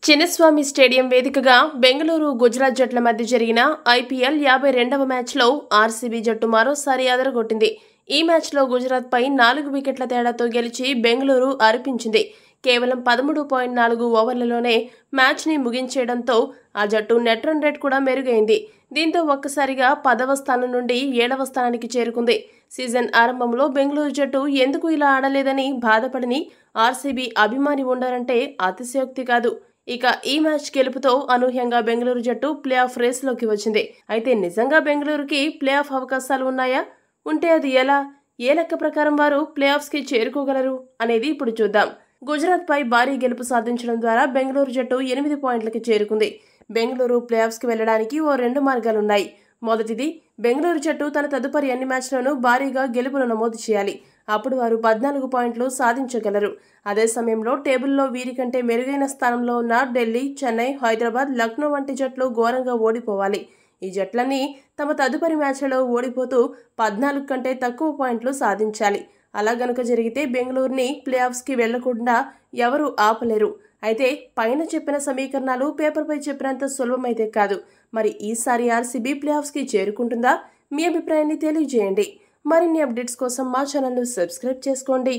Chinnaswamy stadium వేదికగా బెంగళూరు గుజరాత్ జట్ల మధ్య జరిగిన ఐపీఎల్ 52వ మ్యాచ్లో ఆర్సీబీ జట్టు మరోసారి అదరగొట్టింది. ఈ మ్యాచ్లో గుజరాత్ పై 4 వికెట్ల తేడాతో గెలిచి బెంగళూరు అరిపించింది. కేవలం 13.4 ఓవర్లలోనే మ్యాచ్ని ముగించేయడంతో ఆ జట్టు నెట్ రన్ రేట్ కూడా మెరుగైంది. దీంతో ఒక్కసారిగా 10వ స్థానం నుండి 7వ స్థానానికి చేరుకుంది. సీజన్ ఆరంభంలో బెంగళూరు జట్టు ఎందుకు ఇలా ఆడలేదని బాధపడని ఆర్సీబీ అభిమాని ఉండారంటే అతిశయోక్తి కాదు. ఇక ఈ మ్యాచ్ గెలుపుతో అనూహ్యంగా బెంగళూరు జట్టు ప్లే ఆఫ్ రేస్లోకి వచ్చింది. అయితే నిజంగా బెంగళూరుకి ప్లే ఆఫ్ అవకాశాలు ఉన్నాయా? ఉంటే అది ఎలా? ఏ లెక్క ప్రకారం వారు ప్లే ఆఫ్స్కి చేరుకోగలరు అనేది ఇప్పుడు చూద్దాం. గుజరాత్ పై భారీ గెలుపు సాధించడం ద్వారా బెంగళూరు జట్టు 8 పాయింట్లకి చేరుకుంది. బెంగళూరు ప్లే ఆఫ్స్కి వెళ్లడానికి ఓ 2 మార్గాలున్నాయి. మొదటిది, బెంగళూరు జట్టు తన తదుపరి అన్ని మ్యాచ్లను భారీగా గెలుపును నమోదు చేయాలి. అప్పుడు వారు 14 పాయింట్లు సాధించగలరు. అదే సమయంలో టేబుల్లో వీరికంటే మెరుగైన స్థానంలో ఉన్న ఢిల్లీ, చెన్నై, హైదరాబాద్, లక్నో వంటి జట్లు ఘోరంగా ఓడిపోవాలి. ఈ జట్లన్నీ తమ తదుపరి మ్యాచ్లలో ఓడిపోతూ 14 కంటే తక్కువ పాయింట్లు సాధించాలి. అలా గనుక జరిగితే బెంగళూరుని ప్లే ఆఫ్స్కి వెళ్లకుండా ఎవరూ ఆపలేరు. అయితే పైన చెప్పిన సమీకరణాలు పేపర్పై చెప్పినంత సులభమైతే కాదు. మరి ఈసారి ఆర్సీబీ ప్లే ఆఫ్స్కి చేరుకుంటుందా? మీ అభిప్రాయాన్ని తెలియజేయండి. మరిన్ని అప్డేట్స్ కోసం మా ఛానల్ను సబ్స్క్రైబ్ చేసుకోండి.